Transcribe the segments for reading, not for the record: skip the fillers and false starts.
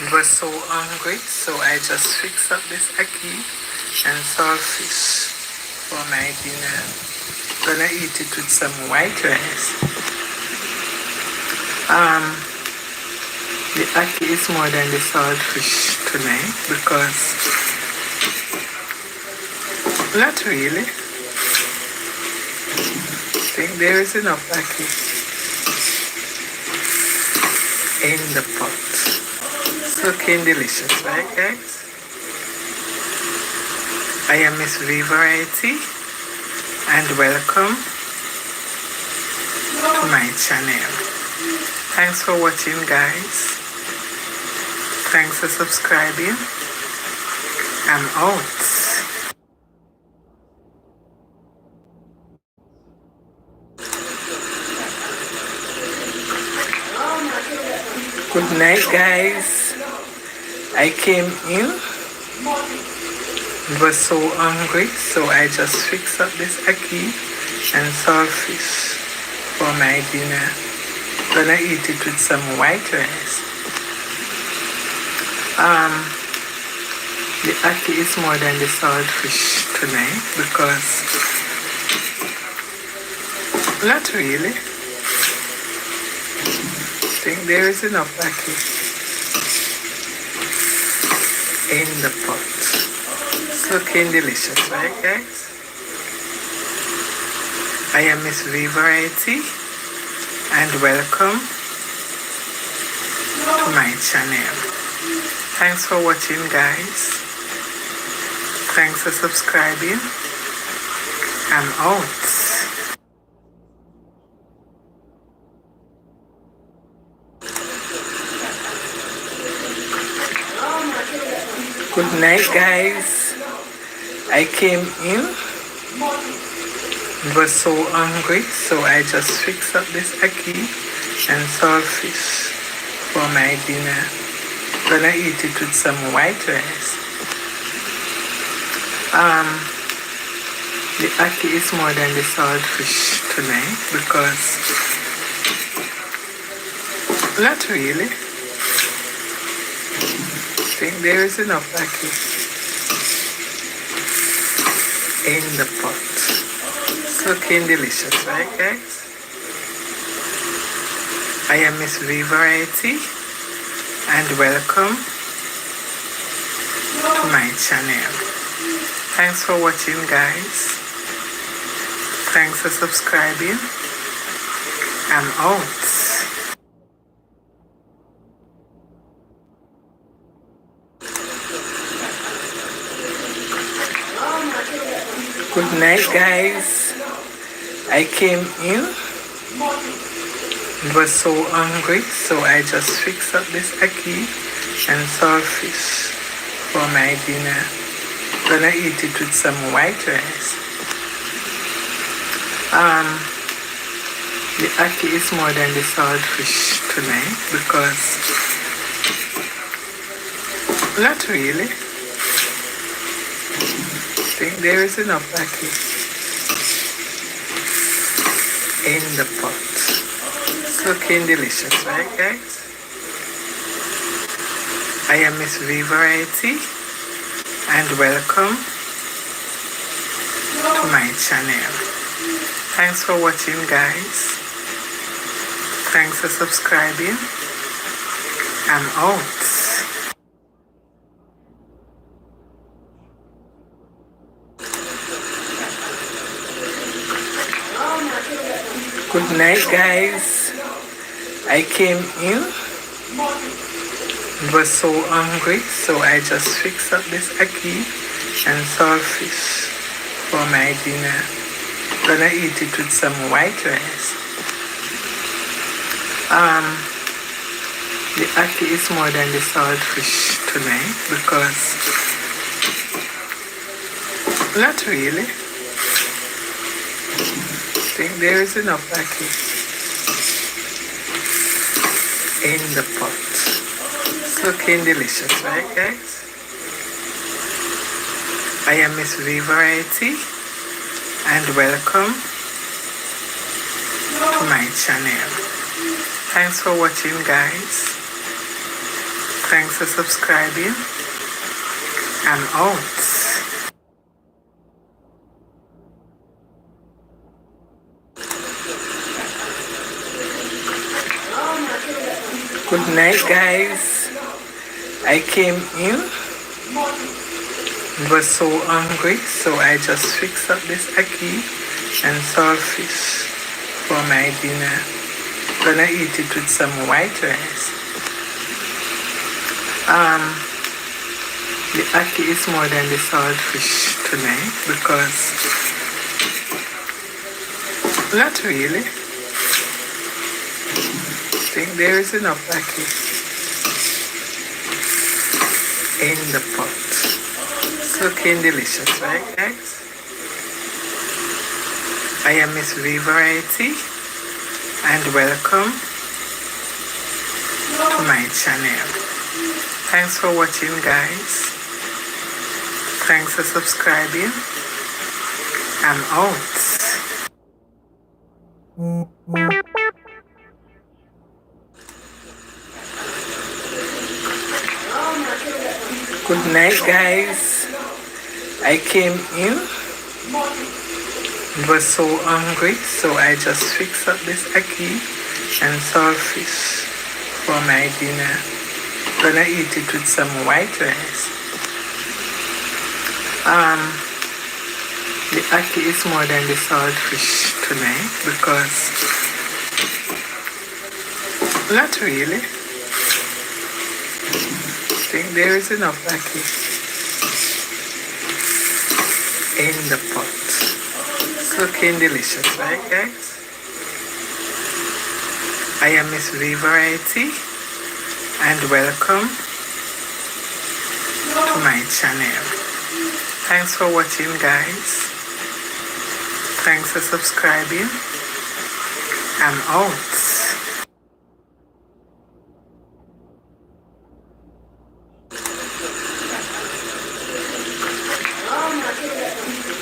Was so hungry, so I just fixed up this ackee and saltfish for my dinner. Gonna eat it with some white rice. The ackee is more than the saltfish tonight because not really. I think there is enough ackee in the pot. It's looking delicious, right guys? I am Miss V Variety and welcome to my channel. Thanks for watching guys. Thanks for subscribing. I'm out. Good night guys. I came in, was so hungry, so I just fixed up this ackee and saltfish for my dinner. Gonna eat it with some white rice. The ackee is more than the saltfish tonight because not really. I think there is enough ackee in the pot. It's looking delicious, right guys? I am Miss V Variety and welcome to my channel. Thanks for watching guys. Thanks for subscribing. I'm out. Good night guys. I came in, was so hungry, so I just fixed up this ackee and saltfish for my dinner. Gonna eat it with some white rice. The ackee is more than the saltfish tonight because not really. I think there is enough ackee in the pot. It's looking delicious, right guys? I am Miss V Variety and welcome to my channel. Thanks for watching guys. Thanks for subscribing. I'm out. Good night guys. I came in, was so hungry, so I just fixed up this ackee and saltfish for my dinner. Gonna eat it with some white rice. The ackee is more than the saltfish tonight because not really. I think there is enough ackee in the pot. It's looking delicious, right guys? I am Miss V Variety and welcome to my channel. Thanks for watching guys. Thanks for subscribing. I'm out. Good night guys. I came in, was so hungry, so I just fixed up this ackee and saltfish for my dinner. Gonna eat it with some white rice. The ackee is more than the saltfish tonight because not really. I think there is enough ackee in the pot. It's looking delicious, right guys? I am Miss V Variety and welcome to my channel. Thanks for watching guys. Thanks for subscribing. I'm out. Good night, guys. I came in, was so hungry, so I just fixed up this ackee and saltfish for my dinner. Gonna eat it with some white rice. The ackee is more than the saltfish tonight because not really. I think there is enough ackee in the pot. It's looking delicious, right, guys? I am Miss V Variety and welcome to my channel. Thanks for watching, guys. Thanks for subscribing. I'm out. Good night, guys. I came in, was so hungry, so I just fixed up this ackee and saltfish for my dinner. Gonna eat it with some white rice. The ackee is more than the saltfish tonight because not really. I think there is enough ackee in the pot. It's looking delicious, right, guys? I am Miss V Variety and welcome to my channel. Thanks for watching, guys. Thanks for subscribing. I'm out.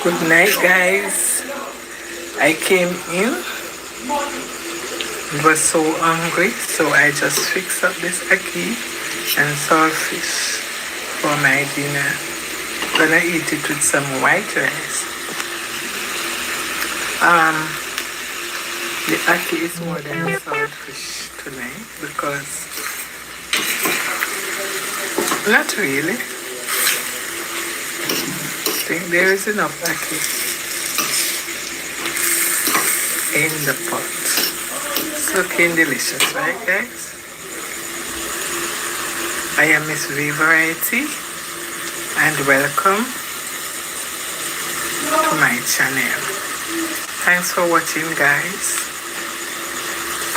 Good night, guys. I came in, was so hungry, so I just fixed up this ackee and saltfish for my dinner. Gonna eat it with some white rice. The ackee is more than the saltfish tonight because not really. I think there is enough ackee in the pot. It's looking delicious, right, guys? I am Miss V Variety and welcome to my channel. Thanks for watching, guys.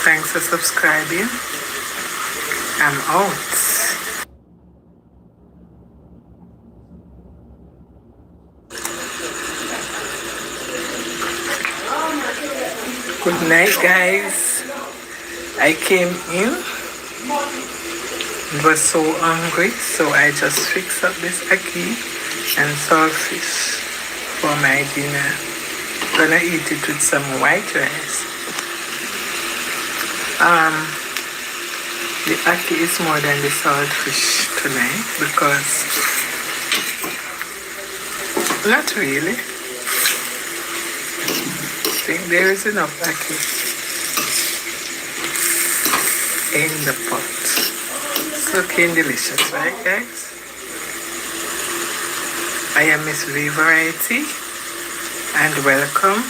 Thanks for subscribing. I'm out. Good night, guys. I came in, was so hungry, so I just fixed up this ackee and saltfish for my dinner. Gonna eat it with some white rice. The ackee is more than the saltfish tonight because not really. I think there is enough ackee in the pot. It's looking delicious, right, guys? I am Miss V Variety and welcome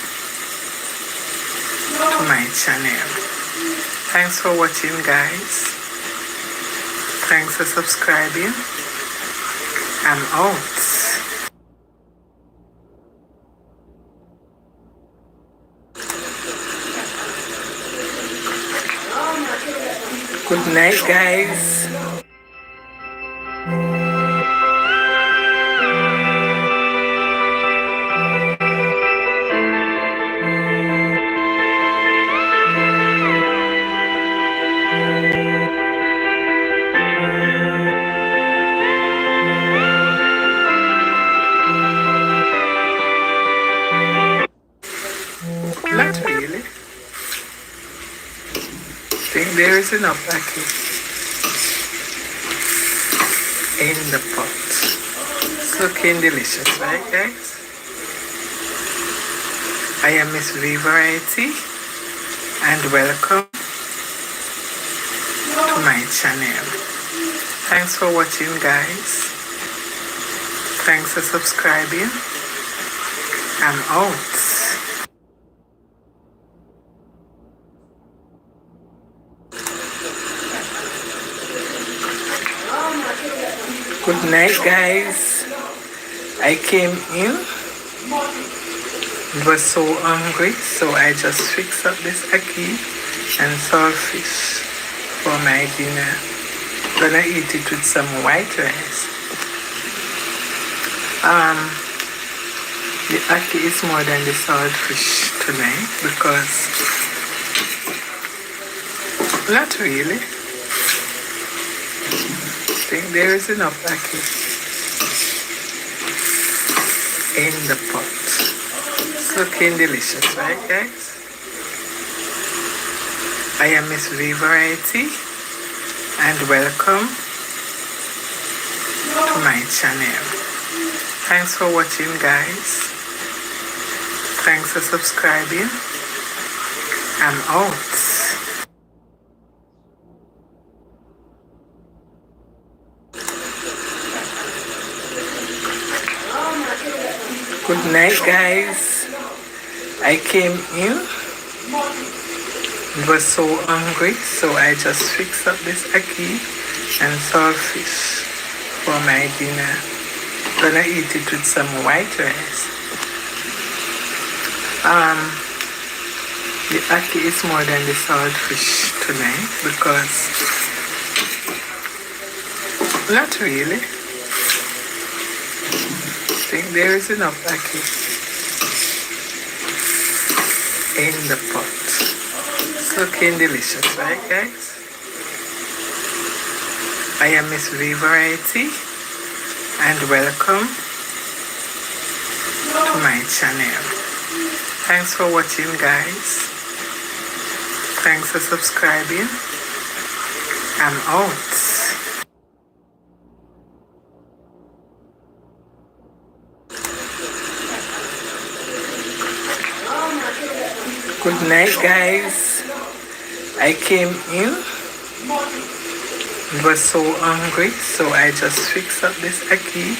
to my channel. Thanks for watching, guys. Thanks for subscribing. I'm out. Good night, guys. Not really. I think there is enough ackee in the pot. It's looking delicious, right guys? I am Miss V Variety and welcome to my channel. Thanks for watching guys. Thanks for subscribing. I'm out. Good night guys. I came in, was so hungry, so I just fixed up this ackee and saltfish for my dinner. Gonna eat it with some white rice. The ackee is more than the saltfish tonight because not really. I think there is enough ackee in the pot. It's looking delicious, right guys? I am Miss V Variety and welcome to my channel. Thanks for watching guys. Thanks for subscribing. I'm out. Good night guys. I came in, was so hungry, so I just fixed up this ackee and saltfish for my dinner. Gonna eat it with some white rice. The ackee is more than the saltfish tonight because not really. I think there is enough ackee in the pot. It's looking delicious, right guys? I am Miss V Variety and welcome to my channel. Thanks for watching guys. Thanks for subscribing. I'm out. Good night guys. I came in, was so hungry, so I just fixed up this ackee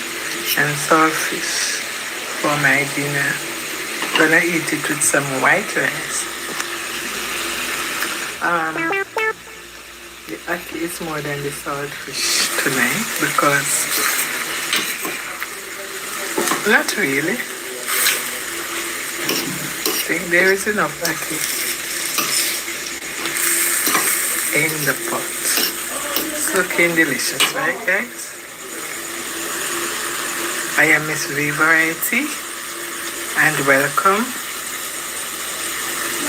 and saltfish for my dinner. Gonna eat it with some white rice. The ackee is more than the saltfish tonight because not really. I think there is enough ackee in the pot. It's looking delicious, right guys? I am Miss V Variety and welcome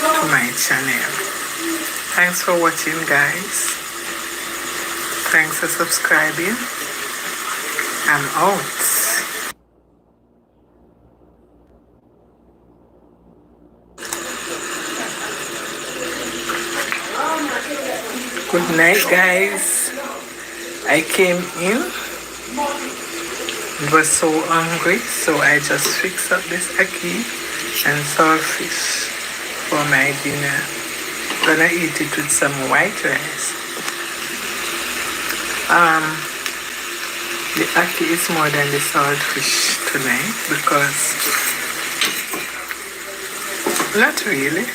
to my channel. Thanks for watching guys. Thanks for subscribing. I'm out. Good night guys. I came in, was so hungry, so I just fixed up this ackee and saltfish for my dinner. Gonna eat it with some white rice. The ackee is more than the saltfish tonight because not really.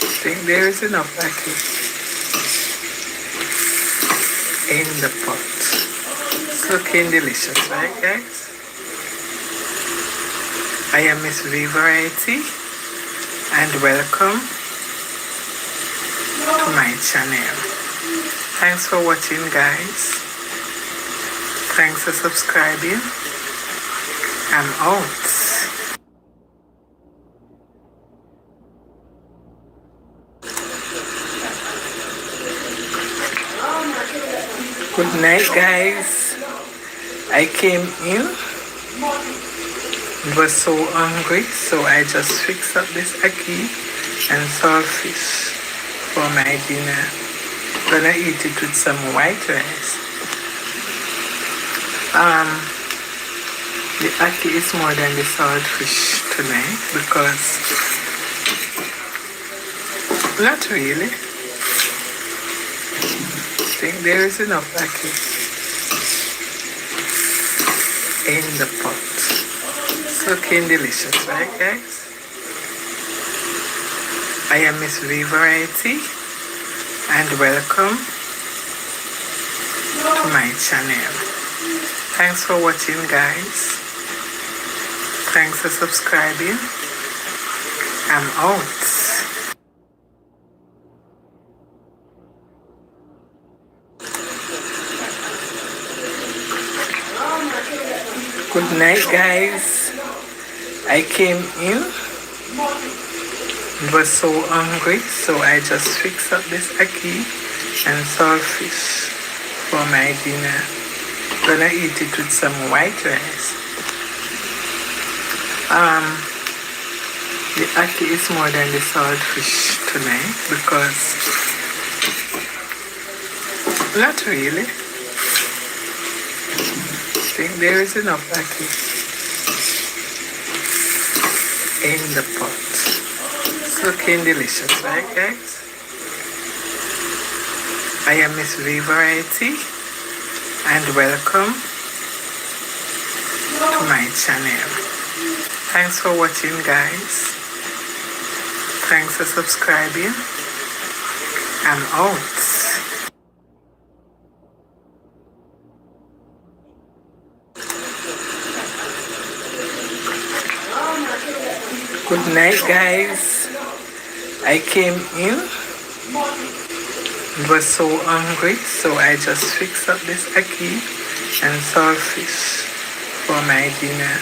I think there is enough ackee in the pot. It's looking delicious, right guys? I am Miss V Variety and welcome to my channel. Thanks for watching guys. Thanks for subscribing. I'm out. Good night guys. I came in, was so hungry, so I just fixed up this ackee and saltfish for my dinner. Gonna eat it with some white rice. Um, the ackee is more than the saltfish tonight because not really. I think there is enough ackee in the pot. It's looking delicious, right guys? I am Miss V Variety and welcome to my channel. Thanks for watching guys. Thanks for subscribing. I'm out. Good night guys. I came in, was so hungry, so I just fixed up this ackee and saltfish for my dinner. Gonna eat it with some white rice. The ackee is more than the saltfish tonight because not really. I think there is enough ackee in the pot. It's looking delicious, right guys? I am Miss V Variety and welcome to my channel. Thanks for watching guys. Thanks for subscribing. I'm out. Good night guys. I came in, was so hungry, so I just fixed up this ackee and saltfish for my dinner.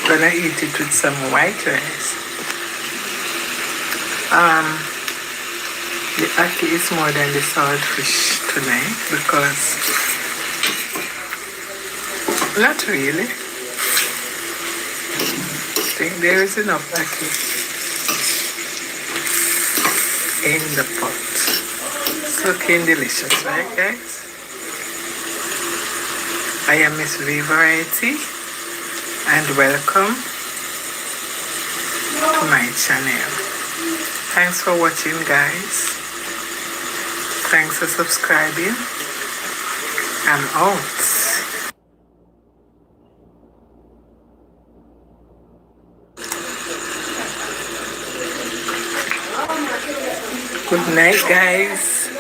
Gonna eat it with some white rice. The ackee is more than the saltfish tonight because not really. I think there is enough ackee in the pot. It's looking delicious, right guys? I am Miss V Variety and welcome to my channel. Thanks for watching guys. Thanks for subscribing. I'm out. Good night guys.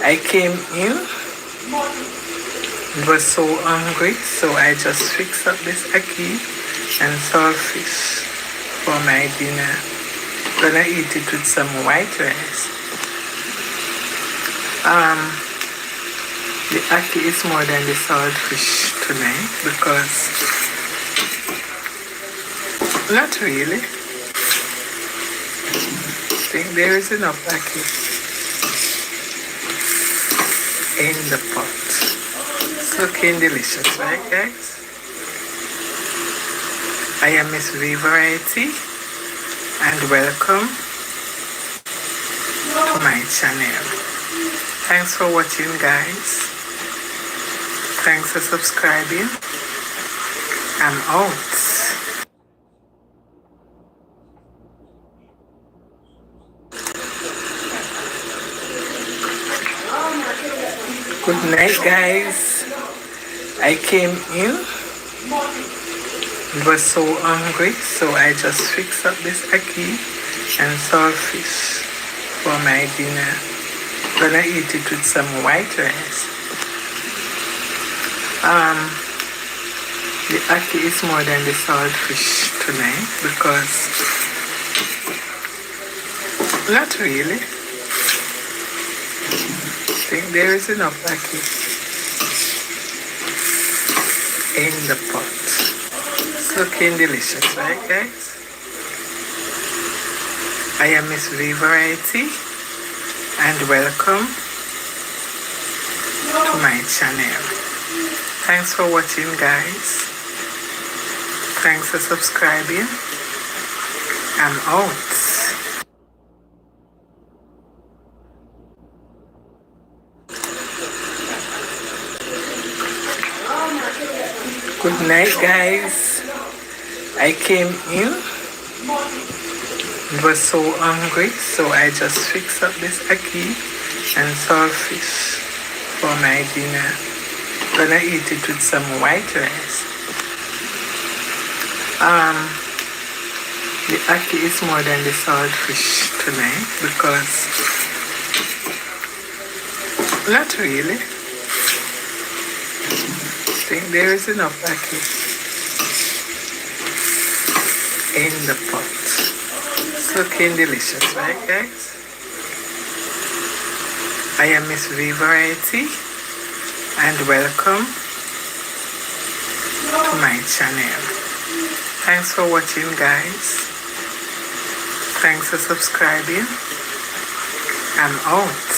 I came in, was so hungry, so I just fixed up this ackee and saltfish for my dinner. Gonna eat it with some white rice. The ackee is more than the saltfish tonight because not really. I think there is enough ackee in the pot. It's looking delicious, right guys? I am Miss V Variety and welcome to my channel. Thanks for watching guys. Thanks for subscribing. I'm out. Good night guys. I came in, was so hungry, so I just fixed up this ackee and saltfish for my dinner. Gonna eat it with some white rice. The ackee is more than the saltfish tonight because not really. I think there is enough ackee in the pot. It's looking delicious, right guys? I am Miss V Variety and welcome to my channel. Thanks for watching guys. Thanks for subscribing. I'm out. Good night, guys. I came in, was so hungry, so I just fixed up this ackee and saltfish for my dinner. Gonna eat it with some white rice. The ackee is more than the saltfish tonight because not really. I think there is enough ackee in the pot. It's looking delicious, right, guys? I am Miss V Variety and welcome to my channel. Thanks for watching, guys. Thanks for subscribing. I'm out.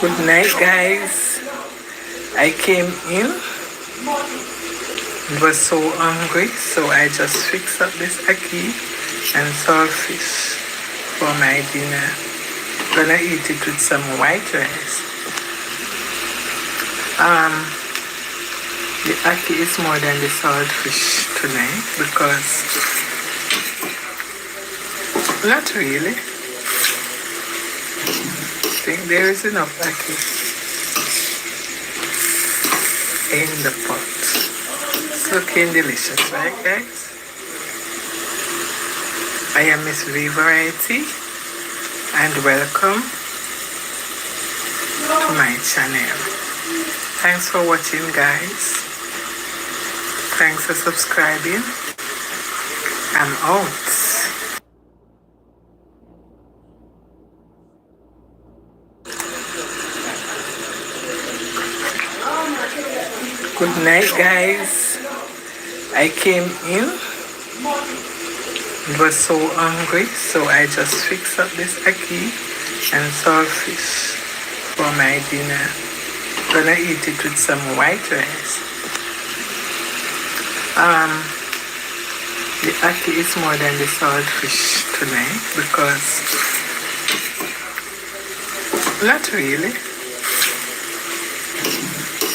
Good night, guys. I came in, was so hungry, so I just fixed up this ackee and saltfish for my dinner. Gonna eat it with some white rice. The ackee is more than the saltfish tonight because not really. I think there is enough ackee in the pot. It's looking delicious, right, guys? I am Miss V Variety and welcome to my channel. Thanks for watching, guys. Thanks for subscribing. I'm out. Good night, guys. I came in, was so hungry, so I just fixed up this ackee and saltfish for my dinner. Gonna eat it with some white rice. The ackee is more than the saltfish tonight because not really.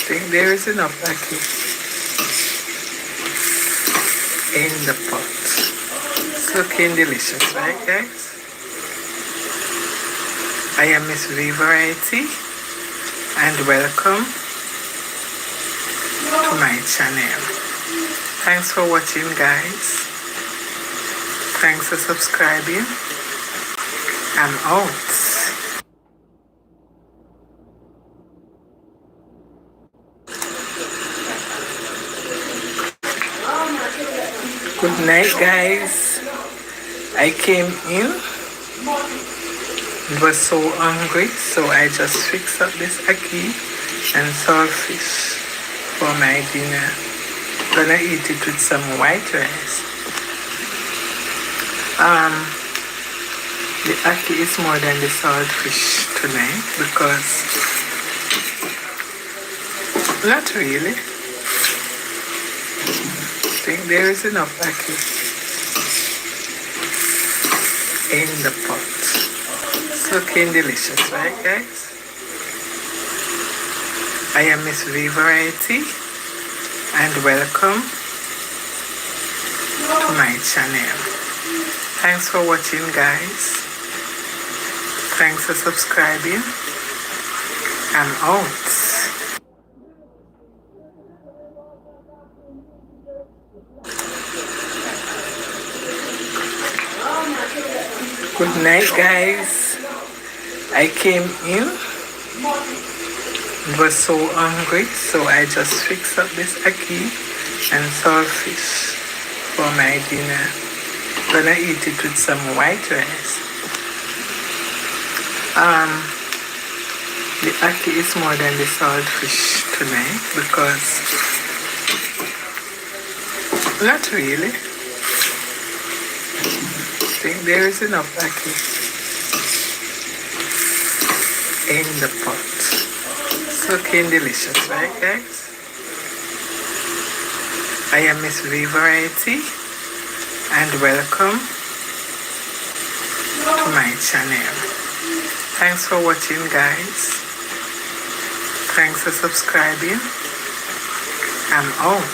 I think there is enough ackee in the pot. It's looking delicious, right, guys? I am Miss V Variety and welcome to my channel. Thanks for watching, guys. Thanks for subscribing. I'm out. Good night, guys. I came in, was so hungry, so I just fixed up this ackee and saltfish for my dinner. Gonna eat it with some white rice. The ackee is more than the saltfish tonight because not really. I think there is enough ackee in the pot. It's looking delicious, right, guys? I am Miss V Variety and welcome to my channel. Thanks for watching, guys. Thanks for subscribing. I'm out. Good night, guys. I came in, was so hungry, so I just fixed up this ackee and saltfish for my dinner. Gonna eat it with some white rice. The ackee is more than the saltfish tonight because not really. I think there is enough ackee in the pot. It's looking delicious, right, guys? I am Miss V Variety and welcome to my channel. Thanks for watching, guys. Thanks for subscribing. I'm out.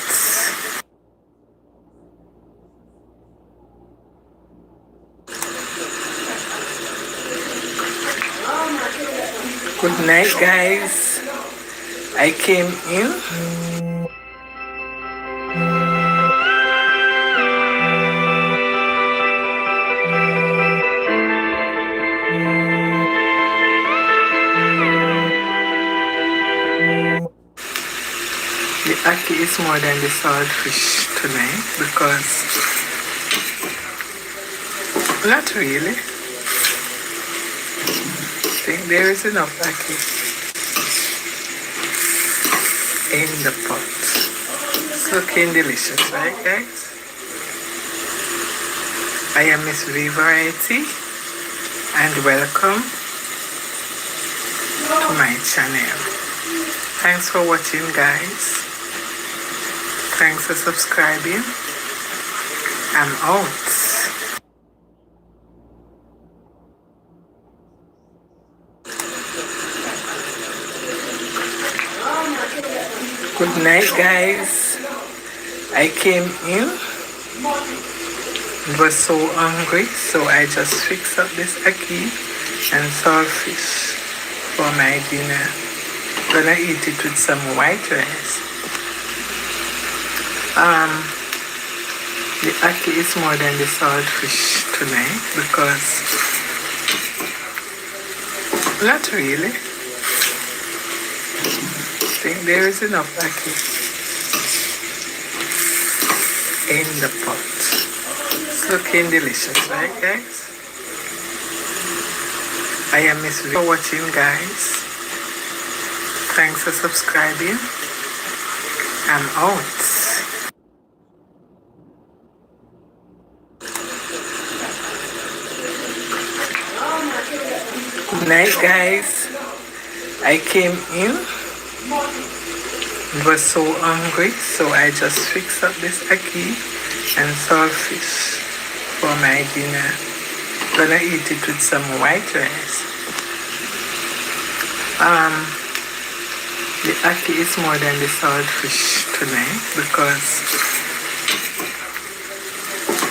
Good night, guys. I came in. The ackee is more than the saltfish tonight because not really. I think there is enough ackee in the pot. It's looking delicious, right, guys? I am Miss V Variety and welcome to my channel. Thanks for watching, guys. Thanks for subscribing. I'm out. Good night, guys. I came in. Was so hungry, so I just fixed up this ackee and saltfish for my dinner. Gonna eat it with some white rice. The ackee is more than the saltfish tonight because not really. I think there is enough ackee in the pot. It's looking delicious, right, guys? I am Miss V for watching, guys. Thanks for subscribing. I'm out. Good night, guys. I came in. Was so hungry, so I just fixed up this ackee and saltfish for my dinner. Gonna eat it with some white rice. The ackee is more than the saltfish tonight because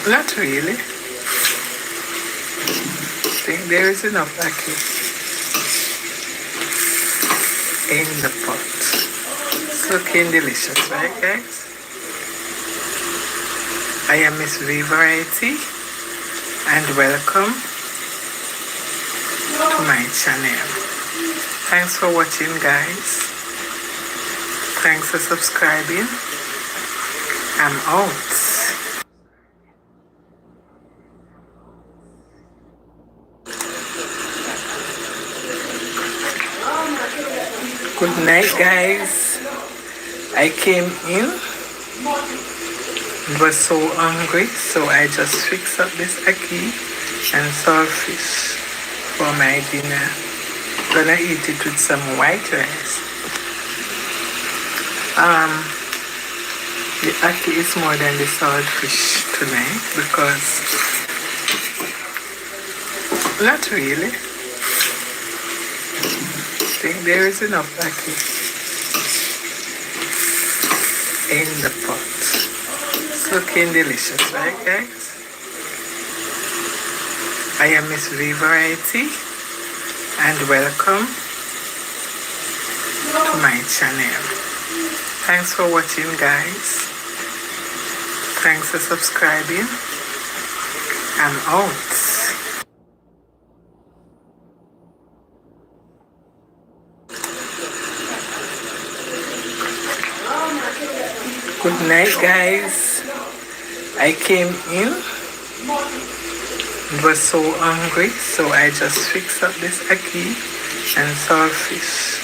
not really. I think there is enough ackee in the pot. It's looking delicious, right, guys? I am Miss V Variety and welcome to my channel. Thanks for watching, guys. Thanks for subscribing. I'm out. Good night, guys. I came in. Was so hungry, so I just fixed up this ackee and saltfish for my dinner. Gonna eat it with some white rice. The ackee is more than the saltfish tonight because not really. I think there is enough ackee in the pot. It's looking delicious, right, guys? I am Miss V Variety and welcome to my channel. Thanks for watching, guys. Thanks for subscribing. I'm out. Good night, guys. I came in. Was so hungry, so I just fixed up this ackee and saltfish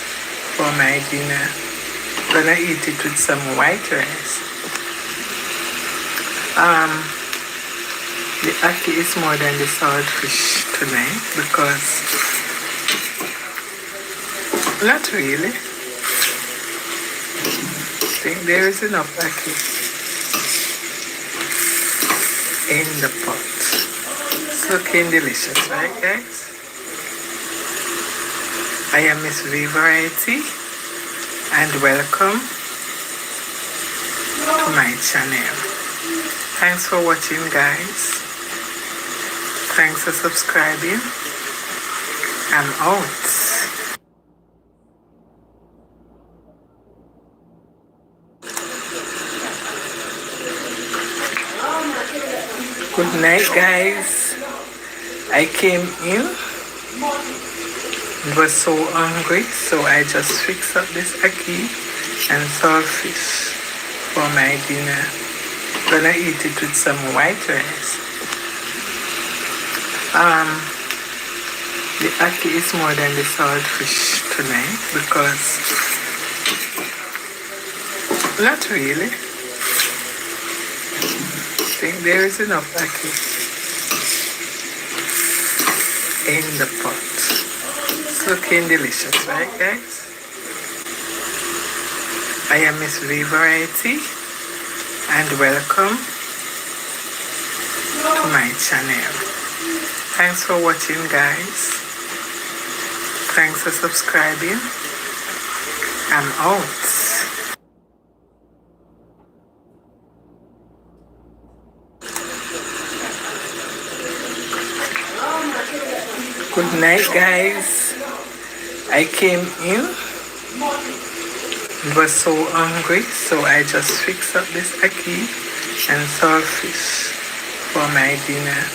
for my dinner. Gonna eat it with some white rice. The ackee is more than the saltfish tonight because not really. I think there is enough ackee in the pot. It's Looking delicious, right guys? I am Miss V Variety and welcome to my channel. Thanks for watching guys. Thanks for subscribing. I'm out. Good night guys. I came in, was so hungry, so I just fixed up this ackee and saltfish for my dinner. Gonna eat it with some white rice. The ackee is more than the saltfish tonight because not really. I think there is enough ackee in the pot. It's looking delicious, right guys? I am Miss V Variety and welcome to my channel. Thanks for watching guys. Thanks for subscribing. I'm out. Good night guys. I came in, was so hungry, so I just fixed up this ackee and saltfish for my dinner.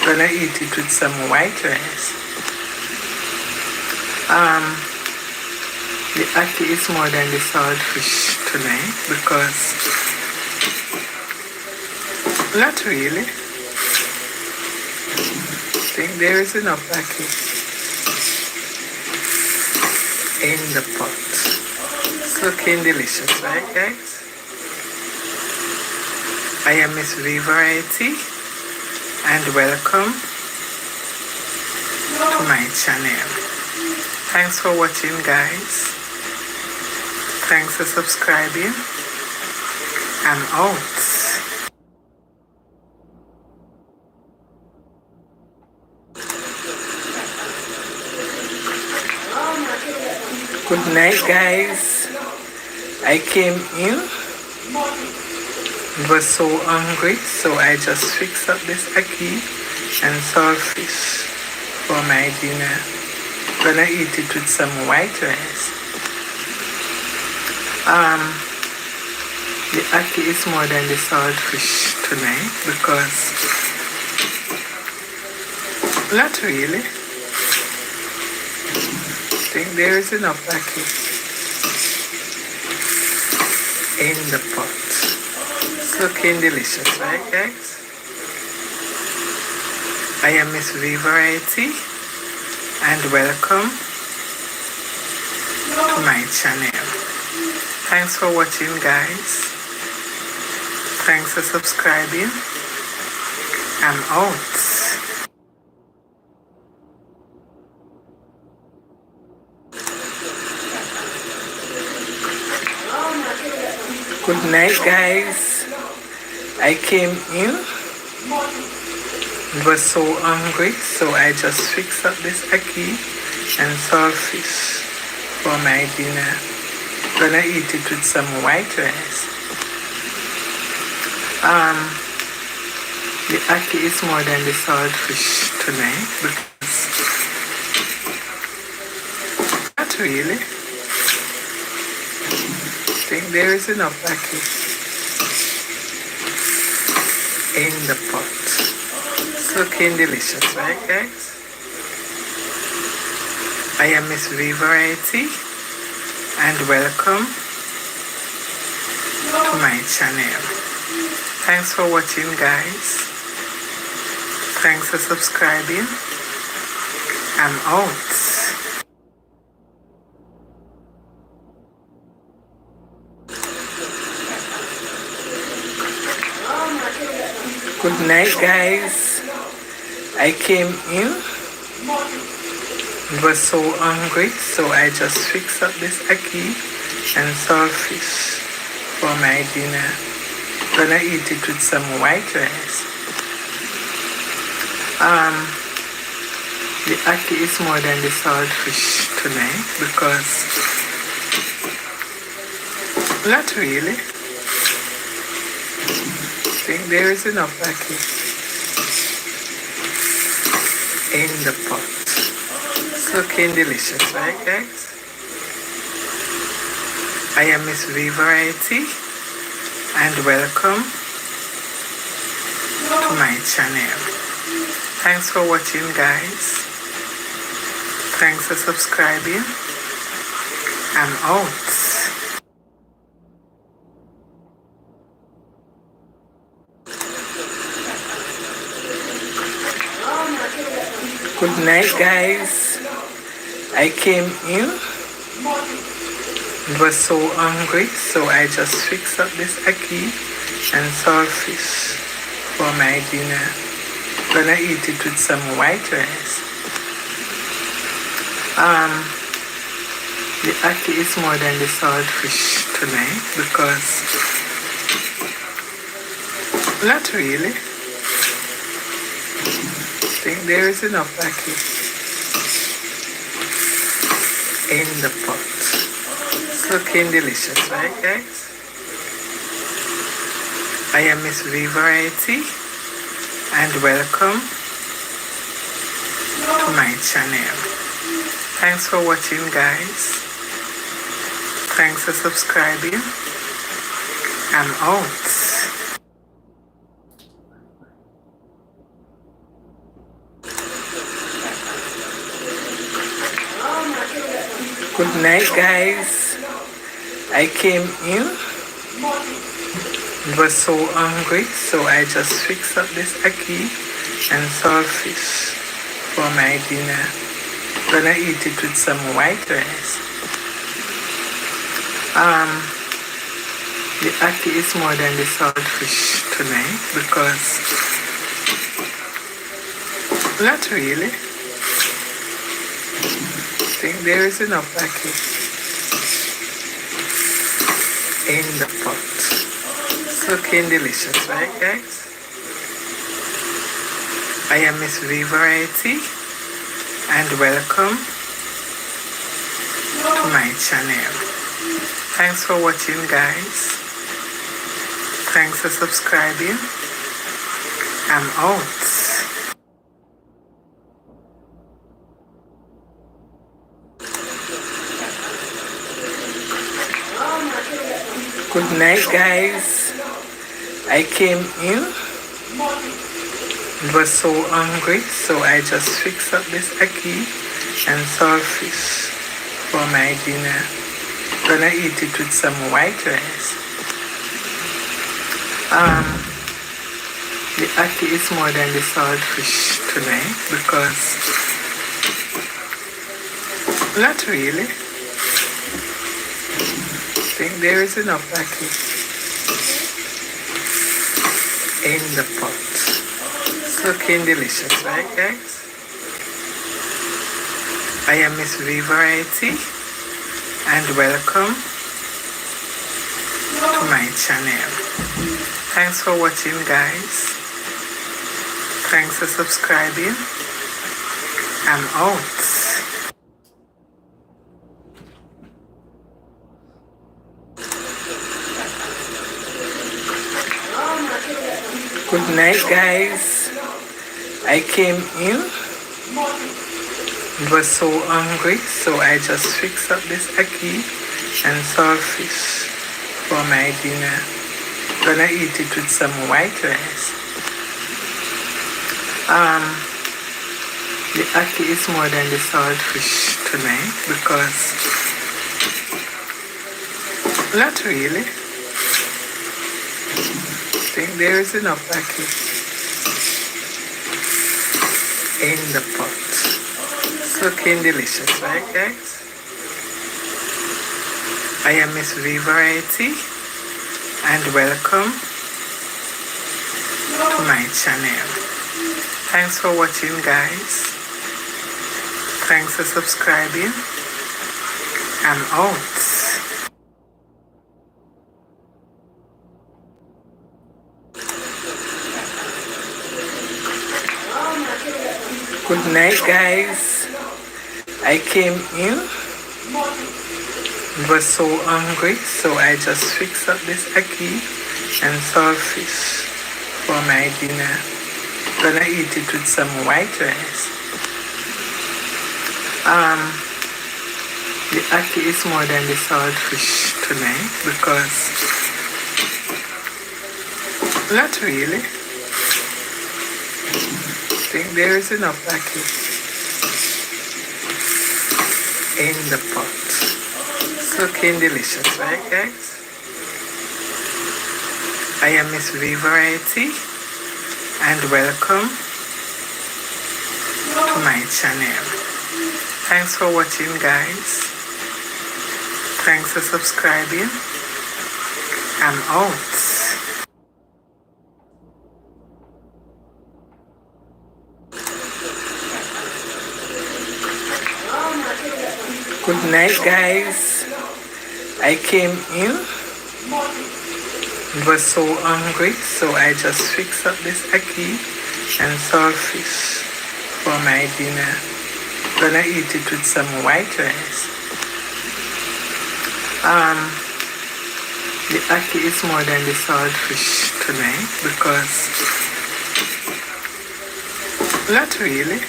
Gonna eat it with some white rice. The ackee is more than the saltfish tonight because not really. I think there is enough ackee in the pot. It's looking delicious, right guys? I am Miss V Variety and welcome to my channel. Thanks for watching guys. Thanks for subscribing. I'm out. Good night guys. I came in, was so hungry, so I just fixed up this ackee and saltfish for my dinner. Gonna eat it with some white rice. The ackee is more than the saltfish tonight because not really. I think there is enough ackee in the pot. It's looking delicious, right guys? I am Miss V Variety and welcome to my channel. Thanks for watching guys. Thanks for subscribing. I'm out. Good night guys. I came in, was so hungry, so I just fixed up this ackee and saltfish for my dinner. Gonna eat it with some white rice. The ackee is more than the saltfish tonight because not really. I think there is enough ackee in the pot. It's looking delicious, right guys? I am Miss V Variety and welcome to my channel. Thanks for watching guys. Thanks for subscribing. I'm out. Good night guys. I came in, was so hungry, so I just fixed up this ackee and saltfish for my dinner. Gonna eat it with some white rice. Um, the ackee is more than the saltfish tonight because not really. I think there is enough ackee in the pot. It's looking delicious, right guys? I am Miss V Variety and welcome to my channel. Thanks for watching guys. Thanks for subscribing. I'm out. Good night guys. I came in and was so hungry, so I just fixed up this ackee and saltfish for my dinner. Gonna eat it with some white rice. The ackee is more than the saltfish tonight because not really. I think there is enough ackee in the pot. It's looking delicious, right guys? I am Miss V Variety and welcome to my channel. Thanks for watching guys. Thanks for subscribing. I'm out. Good night guys. I came in and was so hungry, so I just fixed up this ackee and saltfish for my dinner. Gonna eat it with some white rice. The ackee is more than the saltfish tonight because not really. I think there is enough ackee in the pot. It's looking delicious, right guys? I am Miss V Variety and welcome to my channel. Thanks for watching guys. Thanks for subscribing. I'm out. Good night guys. I came in and was so hungry, so I just fixed up this ackee and saltfish for my dinner. Gonna eat it with some white rice. The ackee is more than the saltfish tonight because not really. I think there is enough ackee in the pot. It's looking delicious, right guys? I am Miss V Variety and welcome to my channel. Thanks for watching guys. Thanks for subscribing. I'm out. Good night guys. I came in and was so hungry, so I just fixed up this ackee and saltfish for my dinner. Gonna eat it with some white rice. The ackee is more than the saltfish tonight because not really. I think there is enough ackee in the pot. It's looking delicious, right guys? I am Miss V Variety and welcome to my channel. Thanks for watching guys. Thanks for subscribing. I'm out. Good night, guys. I came in, was so hungry, so I just fixed up this ackee and saltfish for my dinner. Gonna eat it with some white rice. The ackee is more than the saltfish tonight because not really. I think there is enough ackee in the pot. It's looking delicious, right, guys? I am Miss V Variety and welcome to my channel. Thanks for watching, guys. Thanks for subscribing. I'm out. Good night, guys. I came in, was so hungry, so I just fixed up this ackee and saltfish for my dinner. Gonna eat it with some white rice. The ackee is more than the saltfish tonight because not really.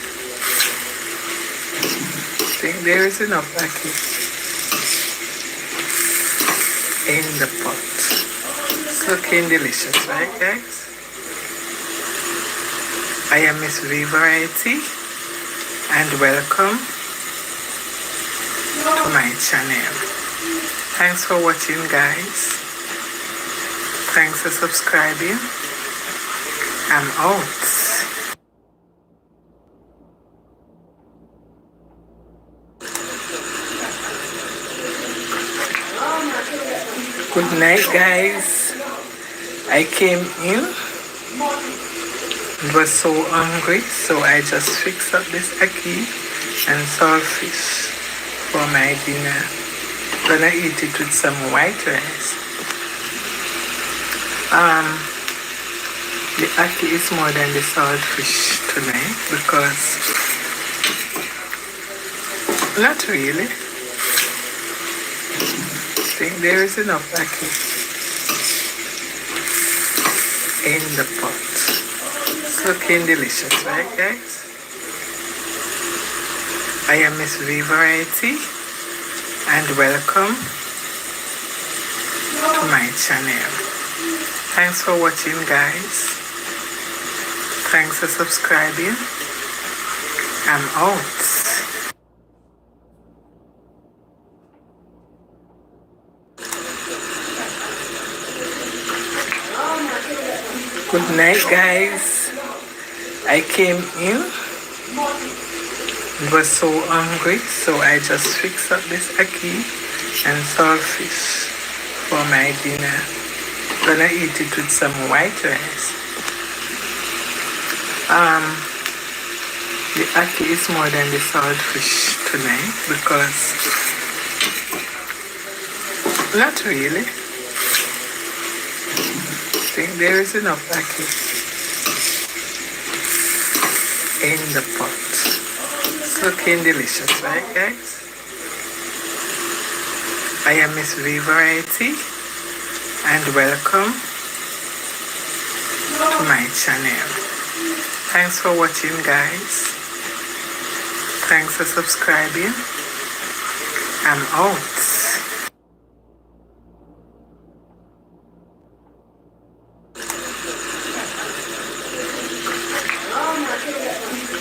I think there is enough ackee in the pot. It's looking delicious, right, guys? I am Miss V Variety and welcome to my channel. Thanks for watching, guys. Thanks for subscribing. I'm out. Good night, guys. I came in, was so hungry, so I just fixed up this ackee and saltfish for my dinner. Gonna eat it with some white rice. The ackee is more than the saltfish tonight because not really. I think there is enough ackee in the pot. It's looking delicious, right, guys? I am Miss V Variety and welcome to my channel. Thanks for watching, guys. Thanks for subscribing. I'm out. Good night, guys. I came in, was so hungry, so I just fixed up this ackee and saltfish for my dinner. Gonna eat it with some white rice. The ackee is more than the saltfish tonight because not really. I think there is enough ackee in the pot. It's looking delicious, right, guys? I am Miss V Variety and welcome to my channel. Thanks for watching, guys. Thanks for subscribing. I'm out.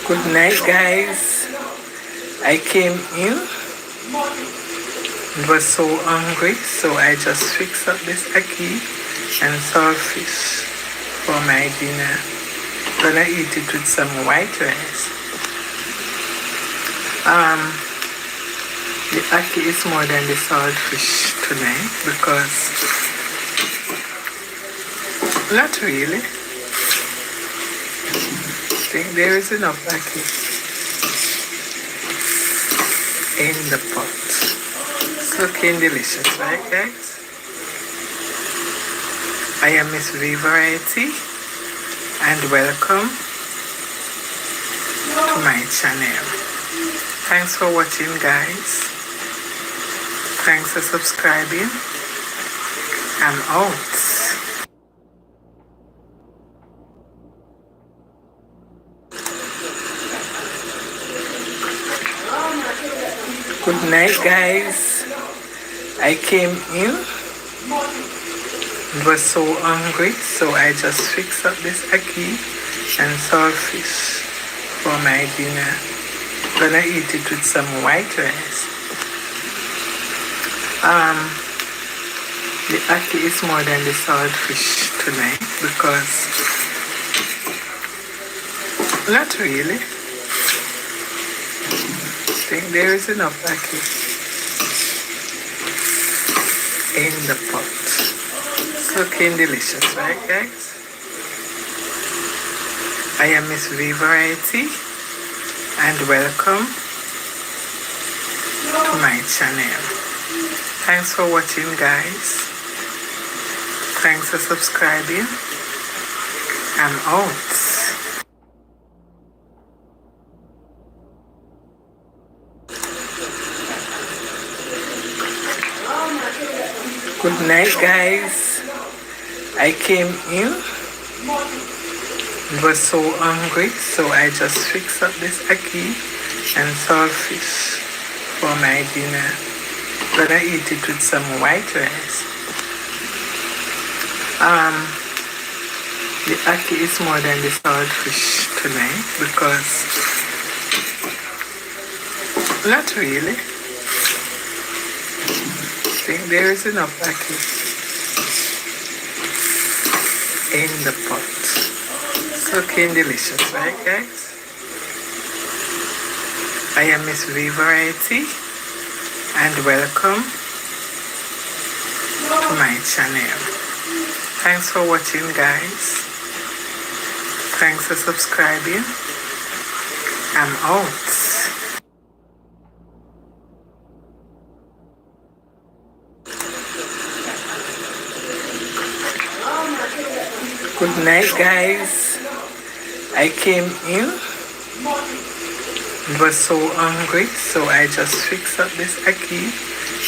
Good night, guys. I came in, was so hungry, so I just fixed up this ackee and saltfish for my dinner. Gonna eat it with some white rice. The ackee is more than the saltfish tonight because not really. I think there is enough ackee in the pot. It's looking delicious, right, guys? I am Miss V Variety and welcome to my channel. Thanks for watching, guys. Thanks for subscribing. I'm out. Good night, guys. I came in, was so hungry, so I just fixed up this ackee and saltfish for my dinner. Gonna eat it with some white rice. The ackee is more than the saltfish tonight because not really. I think there is enough ackee in the pot. It's looking delicious, right, guys? I am Miss V Variety and welcome to my channel. Thanks for watching, guys. Thanks for subscribing. I'm out. Good night, guys. I came in, was so hungry, so I just fixed up this ackee and saltfish for my dinner. Gonna eat it with some white rice. The ackee is more than the saltfish tonight because not really. I think there is enough ackee in the pot. It's looking delicious, right, guys? I am Miss V Variety and welcome to my channel. Thanks for watching, guys. Thanks for subscribing. I'm out. Good night, guys. I came in, was so hungry, so I just fixed up this ackee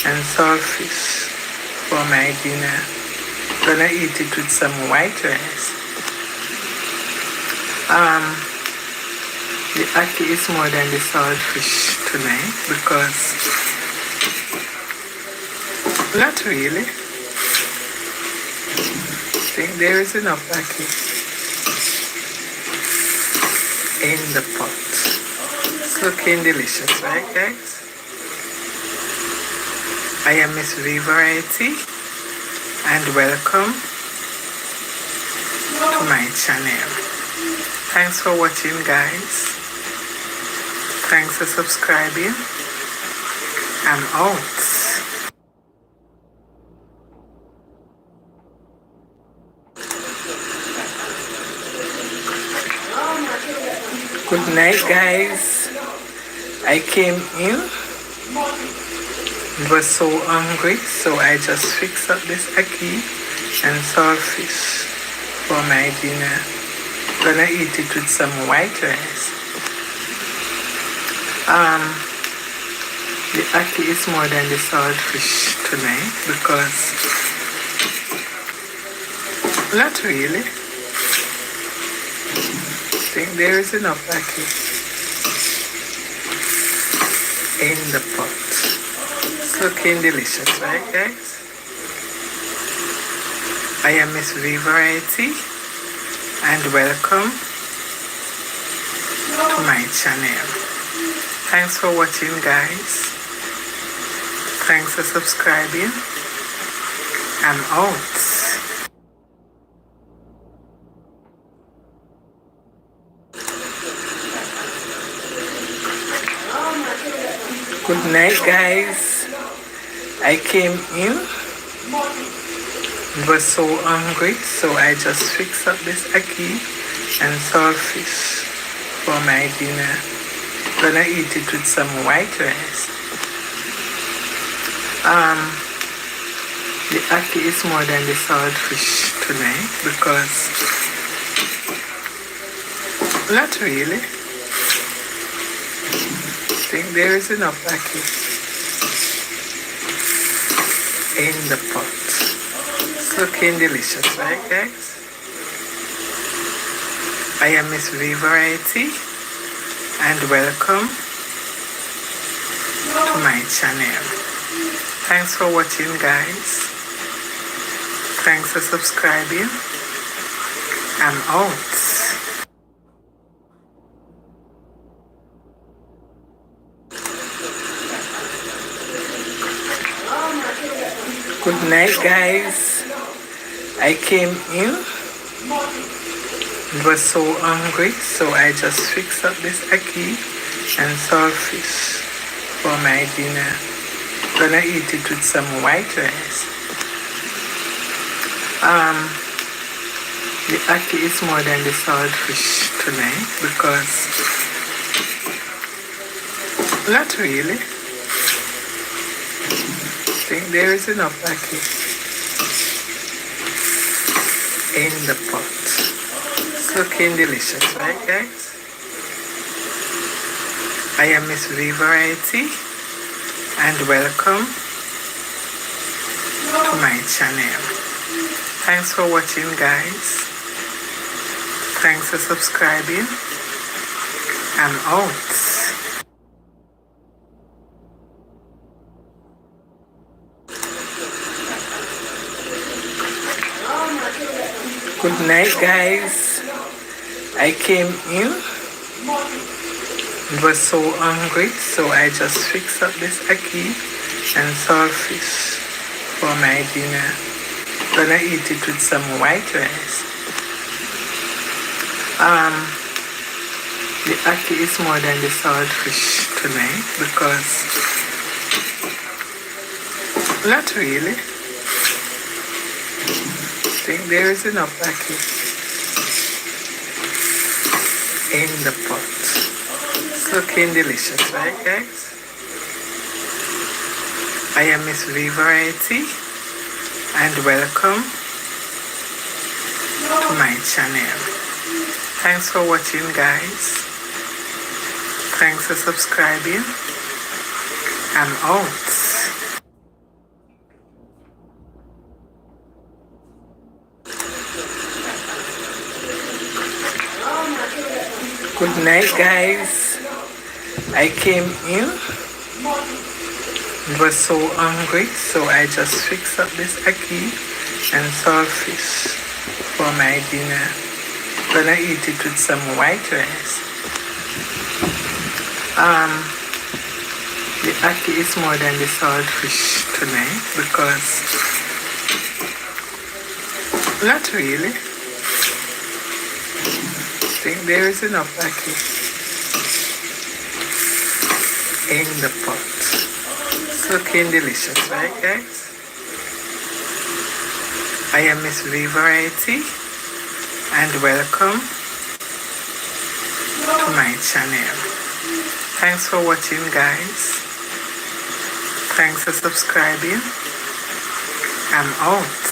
and saltfish for my dinner. Gonna eat it with some white rice. The ackee is more than the saltfish tonight because not really. I think there is enough ackee in the pot. It's looking delicious, right, guys? I am Miss V Variety and welcome to my channel. Thanks for watching, guys. Thanks for subscribing. I'm out. Good night, guys. I came in, was so hungry, so I just fixed up this ackee and saltfish for my dinner. Gonna eat it with some white rice. The ackee is more than the saltfish tonight because not really. I think there is enough ackee in the pot. It's looking delicious, right, guys? I am Miss V Variety and welcome to my channel. Thanks for watching, guys. Thanks for subscribing. I'm out. Good night, guys. I came in, was so hungry, so I just fixed up this ackee and saltfish for my dinner. Gonna eat it with some white rice. The ackee is more than the saltfish tonight because not really. think there is enough ackee in the pot. It's looking delicious, right guys? I am Miss V Variety and welcome to my channel. Thanks for watching guys. Thanks for subscribing. I'm out. Good night guys. I came in and was so hungry, so I just fixed up this ackee and saltfish for my dinner. Gonna eat it with some white rice. The ackee is more than the saltfish tonight because not really. I think there is enough ackee in the pot. It's looking delicious, right guys? I am Miss V Variety and welcome to my channel. Thanks for watching guys. Thanks for subscribing. I'm out. Good night guys. I came in and was so hungry, so I just fixed up this ackee and saltfish for my dinner. Gonna eat it with some white rice. The ackee is more than the saltfish tonight because not really. I think there is enough ackee in the pot. It's looking delicious, right guys? I am Miss V Variety and welcome to my channel. Thanks for watching guys. Thanks for subscribing. I'm out. Good night guys. I came in and was so hungry, so I just fixed up this ackee and saltfish for my dinner. Gonna eat it with some white rice. The ackee is more than the saltfish tonight because not really. I think there is enough ackee in the pot. It's looking delicious, right guys? I am Miss V Variety and welcome to my channel. Thanks for watching guys. Thanks for subscribing. I'm out.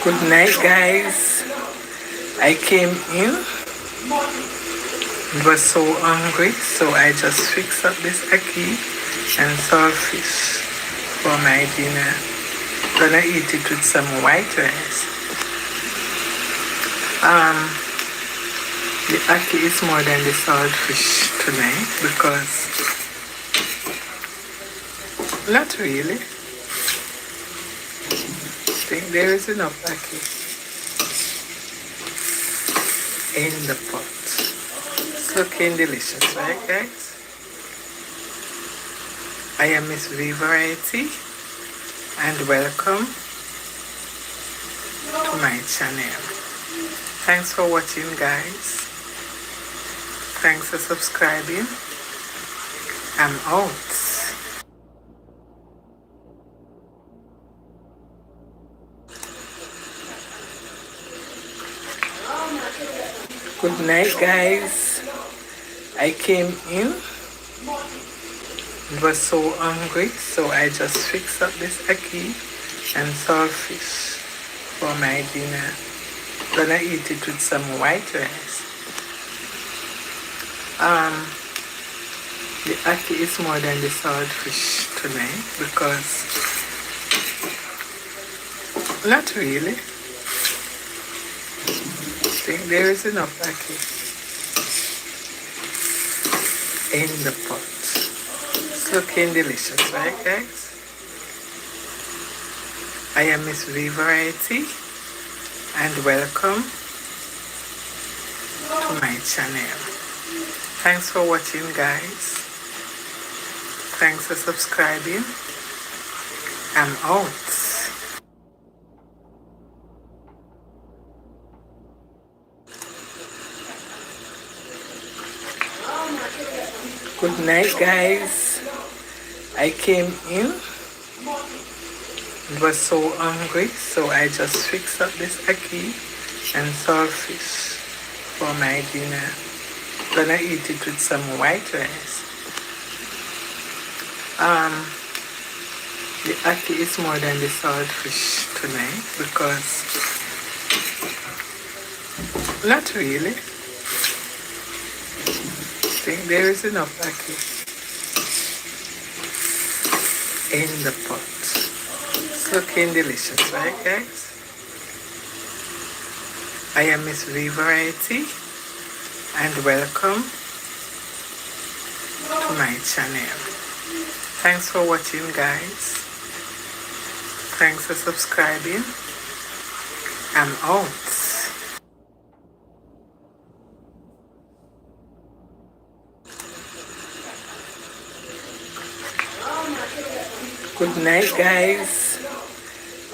Good night guys. I came in and was so hungry, so I just fixed up this ackee and saltfish for my dinner. Gonna eat it with some white rice. The ackee is more than the saltfish tonight because not really. I think there is enough ackee in the pot. It's looking delicious, right guys? I am Miss V Variety and welcome to my channel. Thanks for watching guys. Thanks for subscribing. I'm out. Good night guys. I came in and was so hungry, so I just fixed up this ackee and saltfish for my dinner. Gonna eat it with some white rice. The ackee is more than the saltfish tonight because not really. I think there is enough ackee in the pot. It's looking delicious, right guys? I am Miss V Variety and welcome to my channel. Thanks for watching guys. Thanks for subscribing. I'm out. Good night guys. I came in and was so hungry, so I just fixed up this ackee and saltfish for my dinner. Gonna eat it with some white rice. The ackee is more than the saltfish tonight because not really. I think there is enough ackee in the pot. It's looking delicious, right guys? I am Miss V Variety and welcome to my channel. Thanks for watching guys. Thanks for subscribing. I'm out. Good night guys.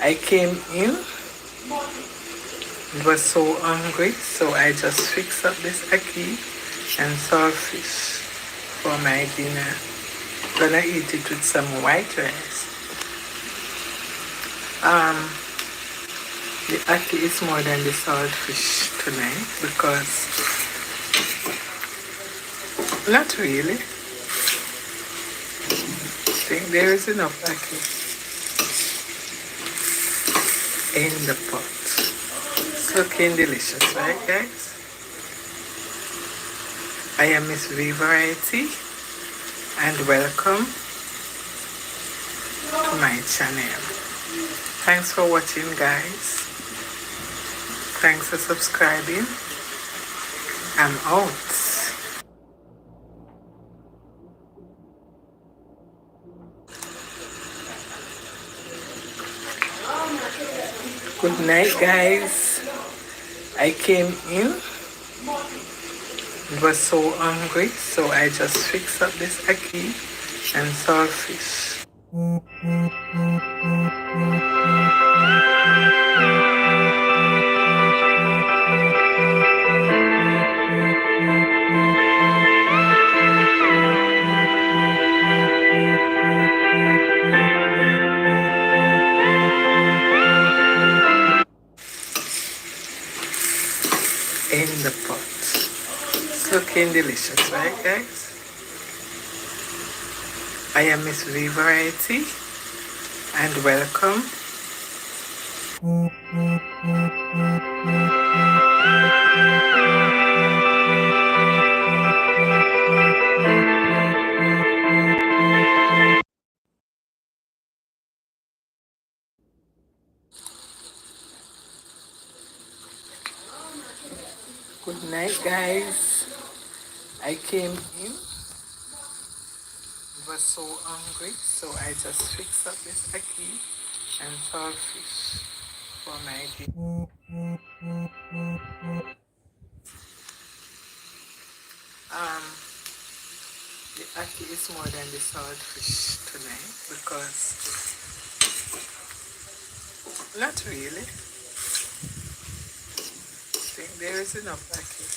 I came in and was so hungry, so I just fixed up this ackee and saltfish for my dinner. Gonna eat it with some white rice. The ackee is more than the saltfish tonight because not really. I think there is enough ackee in the pot. It's looking delicious, right guys? I am Miss V Variety and welcome to my channel. Thanks for watching guys. Thanks for subscribing. I'm out. Good night guys. I came in and was so hungry, so I just fixed up this ackee and saltfish. In the pot. It's looking delicious, right guys? I am Miss V Variety and welcome Good night guys. I came in, was so hungry, so I just fixed up this ackee and saltfish for my dinner. The ackee is more than the saltfish tonight because not really. I think there is enough ackee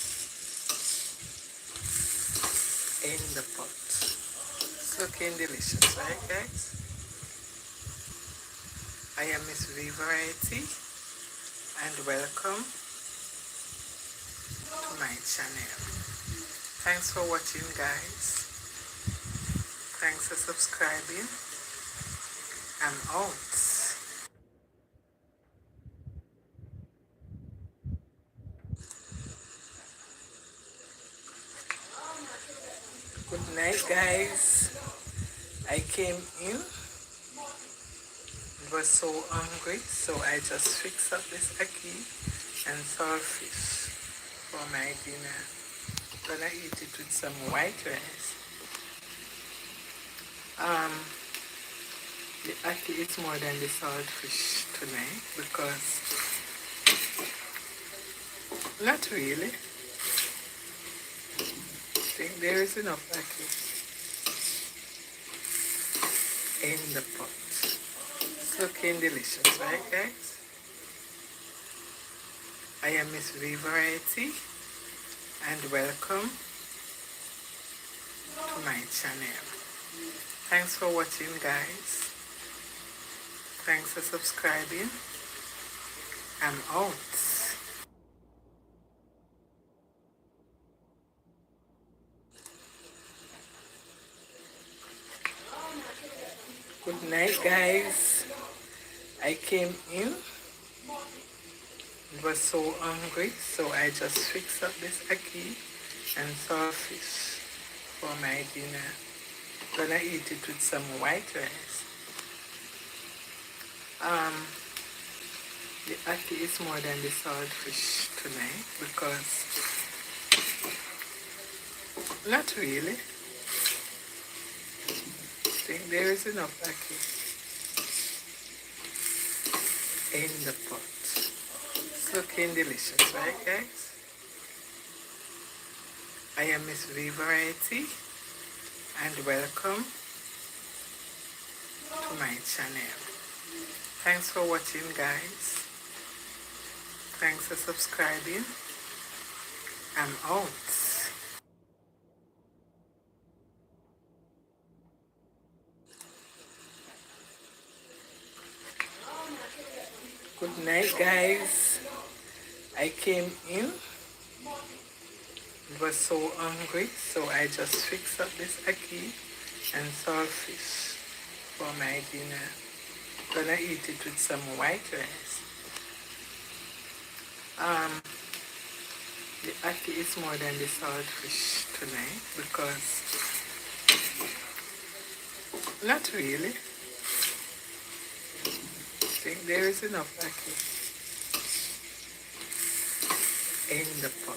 in the pot. It's looking delicious, right guys? I am Miss V Variety and welcome to my channel. Thanks for watching guys. Thanks for subscribing. I'm out. I came in, was so hungry, so I just fixed up this ackee and saltfish for my dinner. Gonna eat it with some white rice. The ackee is more than the saltfish tonight because not really. I think there is enough ackee in the pot. It's looking delicious, right guys? I am Miss V Variety and welcome to my channel. Thanks for watching guys. Thanks for subscribing. I'm out. Good night guys. I came in, was so hungry, so I just fixed up this ackee and saltfish for my dinner. Gonna eat it with some white rice. The ackee is more than the saltfish tonight because not really. I think there is enough ackee in the pot. It's looking delicious, right guys? I am Miss V Variety and welcome to my channel. Thanks for watching guys. Thanks for subscribing. I'm out. Good night guys. I came in, was so hungry, so I just fixed up this ackee and saltfish for my dinner. Gonna eat it with some white rice. The ackee is more than the saltfish tonight because not really. I think there is enough ackee in the pot.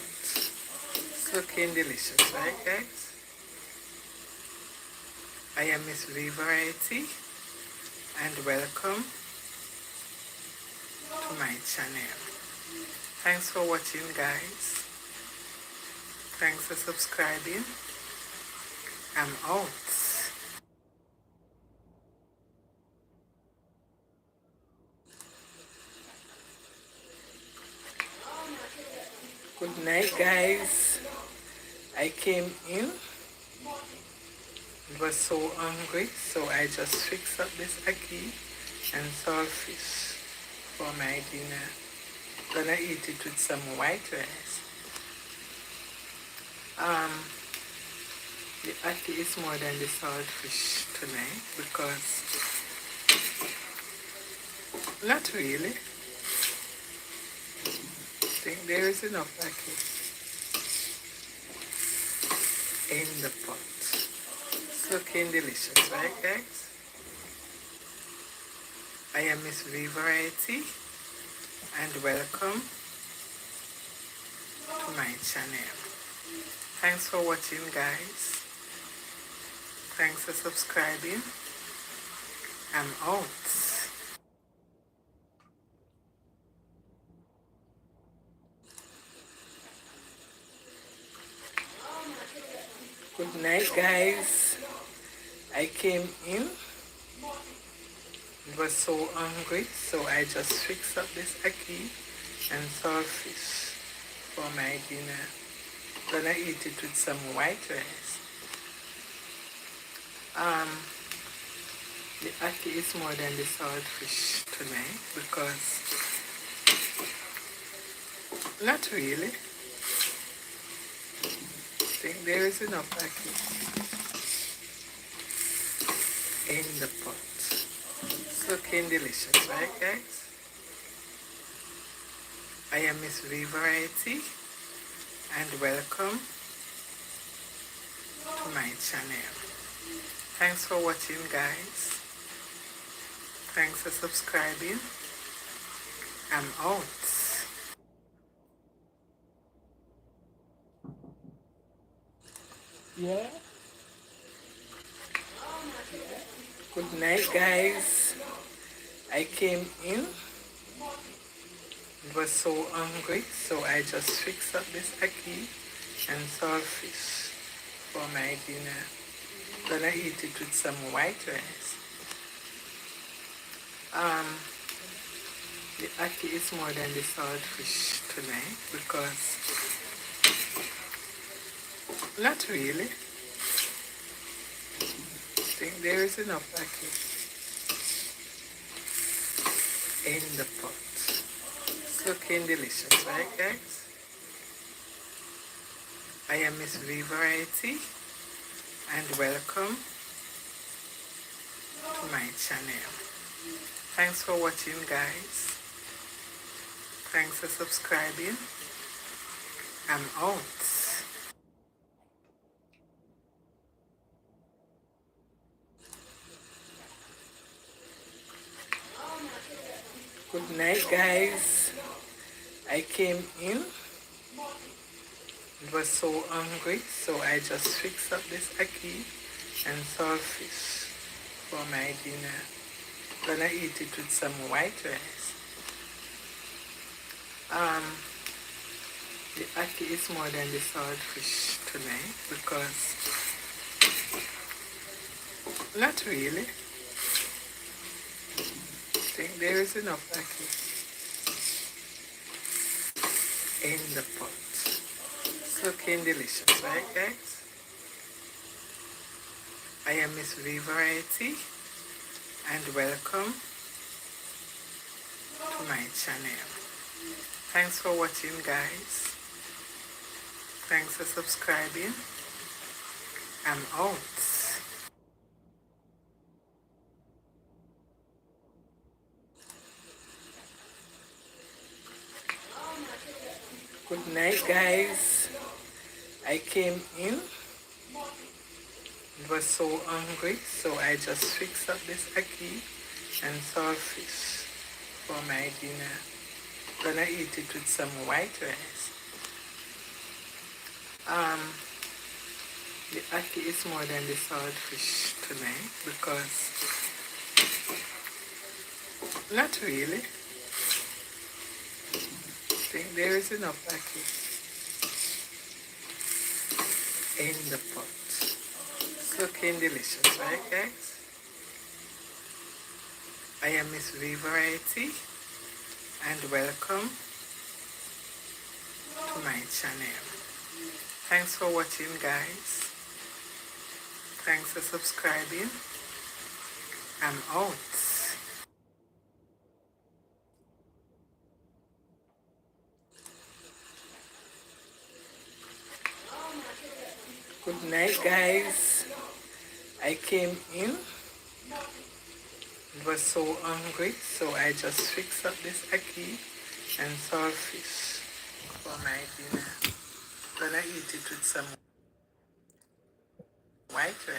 It's looking delicious, right guys? I am Miss V Variety and welcome to my channel. Thanks for watching guys. Thanks for subscribing. I'm out. Good night guys. I came in, was so hungry, so I just fixed up this ackee and saltfish for my dinner. Gonna eat it with some white rice. The ackee is more than the saltfish tonight because not really. I think there is enough ackee in the pot. It's looking delicious, right guys? I am Miss V Variety and welcome to my channel. Thanks for watching guys. Thanks for subscribing. I'm out. Good night guys. I came in, was so hungry, so I just fixed up this ackee and saltfish for my dinner. Gonna eat it with some white rice. The ackee is more than the saltfish tonight because not really. I think there is enough ackee in the pot. It's looking delicious, right guys? I am Miss V Variety and welcome to my channel. Thanks for watching, guys. Thanks for subscribing. I'm out. Yeah. Good night, guys. I came in. Was so hungry, so I just fixed up this ackee and saltfish for my dinner. Gonna eat it with some white rice. The ackee is more than the saltfish tonight because not really. I think there is enough ackee in the pot. It's looking delicious, right, guys? I am Miss V Variety and welcome to my channel. Thanks for watching, guys. Thanks for subscribing. I'm out. Good night, guys. I came in. Was so hungry, so I just fixed up this ackee and saltfish for my dinner. Gonna eat it with some white rice. The ackee is more than the saltfish tonight because not really. I think there is enough ackee in the pot. It's looking delicious, right, guys? I am Miss V Variety and welcome to my channel. Thanks for watching, guys. Thanks for subscribing. I'm out. Good night, guys. I came in. Was so hungry, so I just fixed up this ackee and saltfish for my dinner. Gonna eat it with some white rice. The ackee is more than the saltfish tonight because not really. I think there is enough ackee in the pot. It's looking delicious, right, guys? I am Miss V Variety and welcome to my channel. Thanks for watching, guys. Thanks for subscribing. I'm out. Good night, guys. I came in. Was so hungry, so I just fixed up this ackee and saltfish for my dinner. Gonna eat it with some white rice.